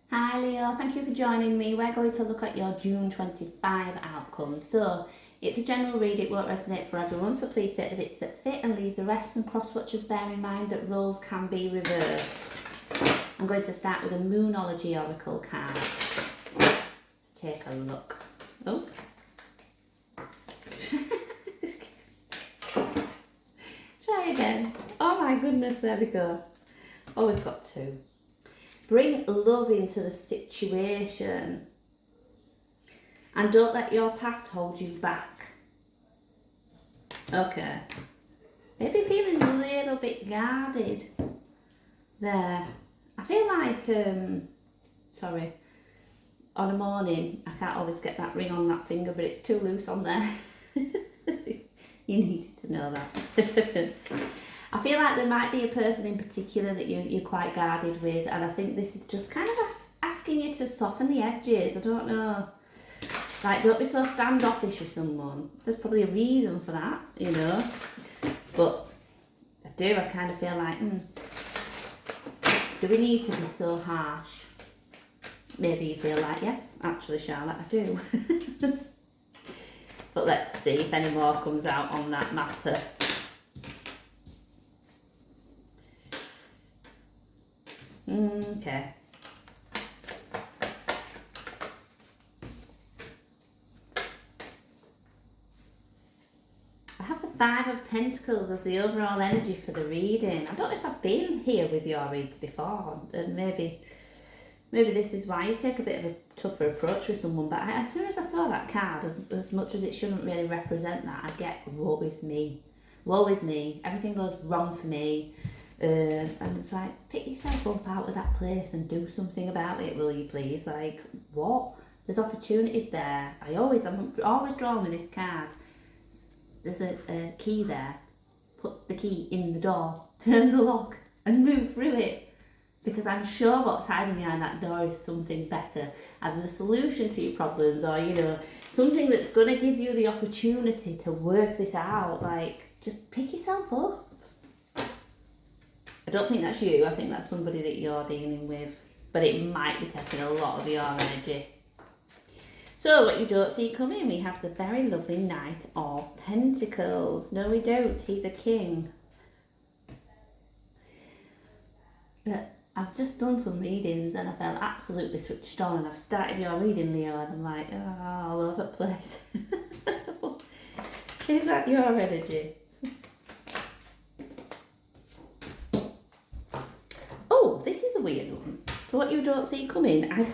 Hi Leo, thank you for joining me. We're going to look at your June 25 outcome. So, it's a general read, it won't resonate for everyone, so please take the bits that fit and leave the rest, and cross-watchers bear in mind that roles can be reversed. I'm going to start with a Moonology Oracle card. Let's take a look. Oh. Try again. Oh my goodness, there we go. Oh, we've got two. Bring love into the situation and don't let your past hold you back. Okay. Maybe feeling a little bit guarded there. I feel like, sorry, on a morning, I can't always get that ring on that finger, but it's too loose on there. You needed to know that. I feel like there might be a person in particular that you're quite guarded with, and I think this is just kind of asking you to soften the edges. I don't know. Like, don't be so standoffish with someone. There's probably a reason for that, you know. But I kind of feel like, do we need to be so harsh? Maybe you feel like, yes, actually, Charlotte, I do. But let's see if any more comes out on that matter. Okay. I have the Five of Pentacles as the overall energy for the reading. I don't know if I've been here with your reads before, and maybe this is why you take a bit of a tougher approach with someone, but as soon as I saw that card, as much as it shouldn't really represent that, I get, woe is me. Woe is me. Everything goes wrong for me. And it's like, pick yourself up out of that place and do something about it, will you please? Like, what? There's opportunities there. I'm always drawn with this card. There's a key there. Put the key in the door, turn the lock, and move through it. Because I'm sure what's hiding behind that door is something better. Either the solution to your problems, or, you know, something that's going to give you the opportunity to work this out. Like, just pick yourself up. I don't think that's you, I think that's somebody that you're dealing with, but it might be taking a lot of your energy. So what you don't see coming, we have the very lovely Knight of Pentacles. No, we don't, he's a king. I've just done some readings and I felt absolutely switched on, and I've started your reading, Leo, and I'm like, all over the place. Is that your energy? Oh, this is a weird one. So what you don't see coming, I've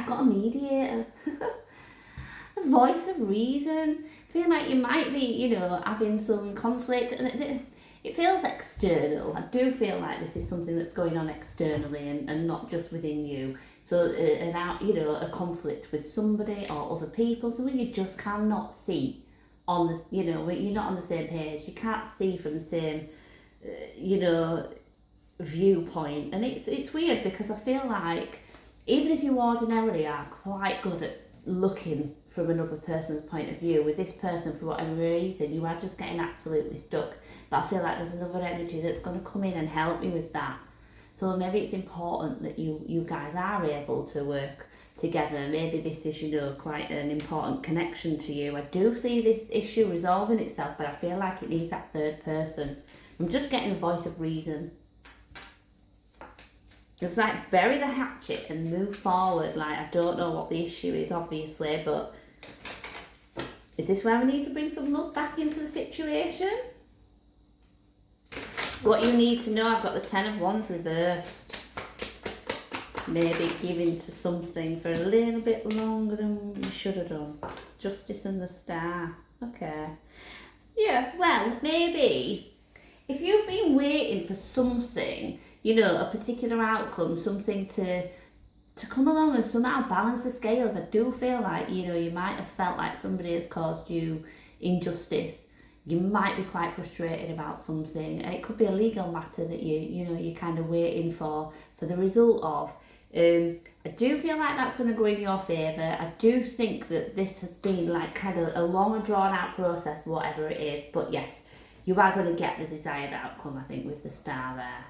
got a mediator. A voice of reason. I feel like you might be, you know, having some conflict, and it feels external. I do feel like this is something that's going on externally and not just within you. So a conflict with somebody or other people, something you just cannot see on the, you know, when you're not on the same page. You can't see from the same, viewpoint, and it's weird because I feel like even if you ordinarily are quite good at looking from another person's point of view, with this person, for whatever reason, you are just getting absolutely stuck. But I feel like there's another energy that's going to come in and help you with that. So maybe it's important that you guys are able to work together. Maybe this is, you know, quite an important connection to you. I do see this issue resolving itself, but I feel like it needs that third person. I'm just getting a voice of reason. It's like, bury the hatchet and move forward. Like, I don't know what the issue is, obviously, but is this where we need to bring some love back into the situation? What you need to know, I've got the Ten of Wands reversed. Maybe giving to something for a little bit longer than you should have done. Justice and the Star. Okay. Yeah, well, maybe if you've been waiting for something, you know, a particular outcome, something to come along and somehow balance the scales. I do feel like, you know, you might have felt like somebody has caused you injustice. You might be quite frustrated about something, and it could be a legal matter that you're kind of waiting for the result of. I do feel like that's going to go in your favour. I do think that this has been like kind of a long and drawn out process, whatever it is. But yes, you are going to get the desired outcome, I think, with the Star there.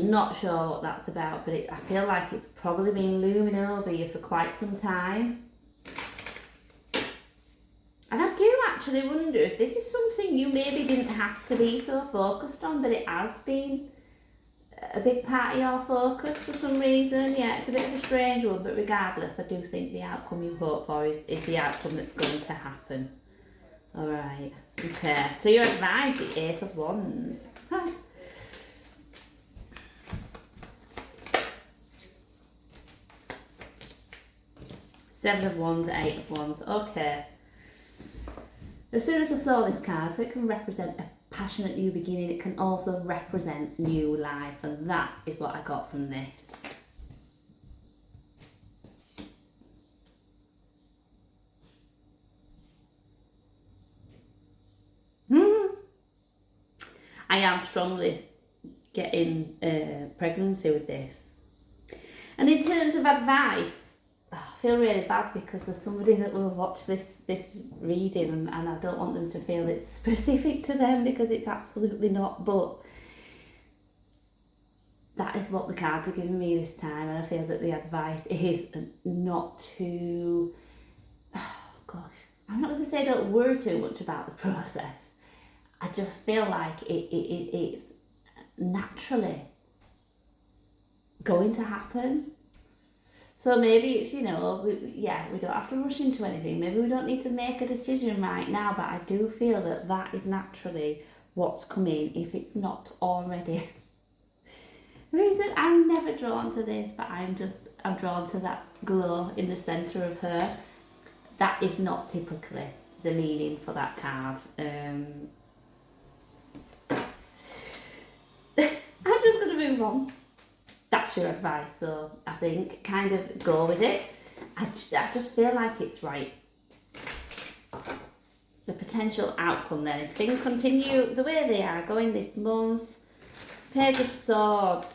Not sure what that's about, but I feel like it's probably been looming over you for quite some time. And I do actually wonder if this is something you maybe didn't have to be so focused on, but it has been a big part of your focus for some reason. Yeah, it's a bit of a strange one, but regardless, I do think the outcome you hope for is the outcome that's going to happen. Alright, okay. So your advice, the Ace of Wands. Huh. Seven of Wands, Eight of Wands. Okay. As soon as I saw this card, so it can represent a passionate new beginning, it can also represent new life, and that is what I got from this. I am strongly getting pregnancy with this. And in terms of advice, I feel really bad because there's somebody that will watch this reading and I don't want them to feel it's specific to them, because it's absolutely not, but that is what the cards are giving me this time, and I feel that the advice is not to, I'm not going to say don't worry too much about the process. I just feel like it's naturally going to happen. So maybe it's, we don't have to rush into anything. Maybe we don't need to make a decision right now, but I do feel that that is naturally what's coming if it's not already. Reason I'm never drawn to this, but I'm drawn to that glow in the centre of her. That is not typically the meaning for that card. I'm just going to move on. That's your advice, so I think kind of go with it. I just feel like it's right. The potential outcome then, if things continue the way they are going this month, Page of Swords,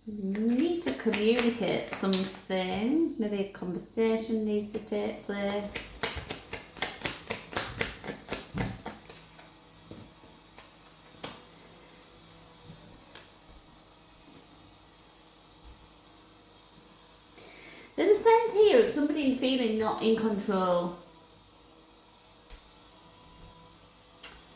you need to communicate something, maybe a conversation needs to take place. There's a sense here of somebody feeling not in control.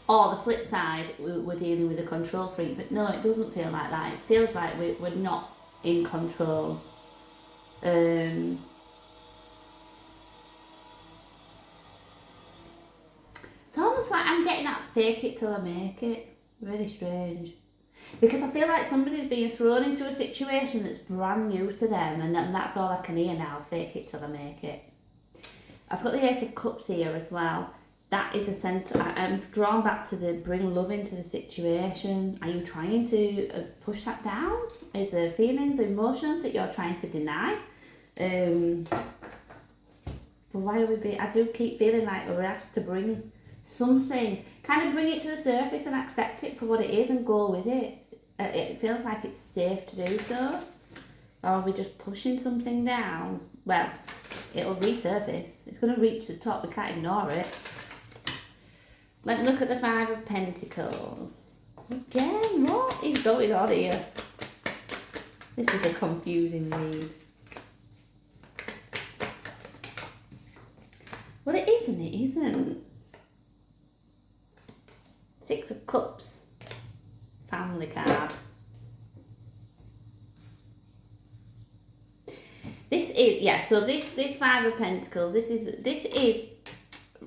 Or the flip side, we're dealing with a control freak, but no, it doesn't feel like that. It feels like we're not in control. It's almost like I'm getting that fake it till I make it. Really strange. Because I feel like somebody's being thrown into a situation that's brand new to them, and that's all I can hear now, fake it till I make it. I've got the Ace of Cups here as well. That is a sense, I'm drawn back to the bring love into the situation. Are you trying to push that down? Is there feelings, emotions that you're trying to deny? But why are we I do keep feeling like we're asked to bring something, kind of bring it to the surface and accept it for what it is and go with it. It feels like it's safe to do so. Or are we just pushing something down? Well, it'll resurface. It's going to reach the top. We can't ignore it. Let's look at the Five of Pentacles. Again, what is going on here? This is a confusing read. Well, it is and it isn't. Six of Cups. Family card. This is, so this Five of Pentacles, this is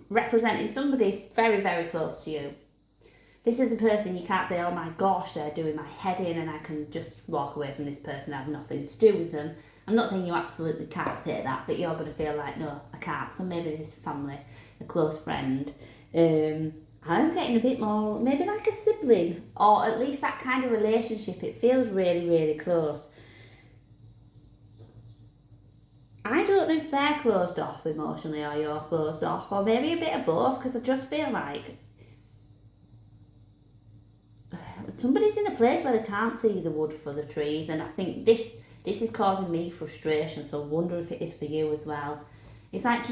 representing somebody very, very close to you. This is a person you can't say, oh my gosh, they're doing my head in and I can just walk away from this person and have nothing to do with them. I'm not saying you absolutely can't say that, but you're going to feel like, no, I can't. So maybe this family, a close friend. I'm getting a bit more, maybe like a sibling, or at least that kind of relationship. It feels really, really close. I don't know if they're closed off emotionally or you're closed off, or maybe a bit of both, because I just feel like somebody's in a place where they can't see the wood for the trees, and I think this is causing me frustration, so I wonder if it is for you as well. It's like,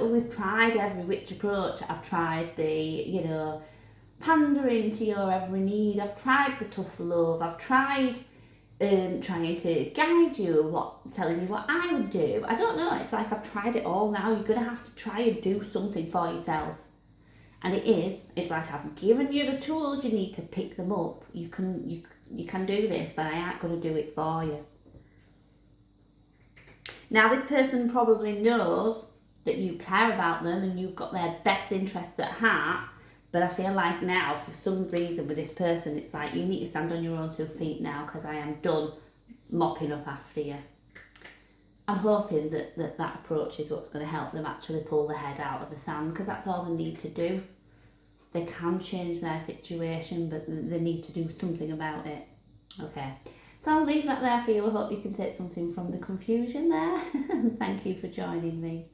we've tried every which approach. I've tried the, pandering to your every need. I've tried the tough love. I've tried trying to guide you, telling you what I would do. I don't know. It's like I've tried it all now. You're gonna have to try and do something for yourself. And it's like I've given you the tools you need to pick them up. You can do this, but I ain't gonna do it for you. Now this person probably knows that you care about them and you've got their best interests at heart, but I feel like now, for some reason with this person, it's like you need to stand on your own 2 feet now, because I am done mopping up after you. I'm hoping that approach is what's going to help them actually pull their head out of the sand, because that's all they need to do. They can change their situation, but they need to do something about it. Okay, so I'll leave that there for you. I hope you can take something from the confusion there. Thank you for joining me.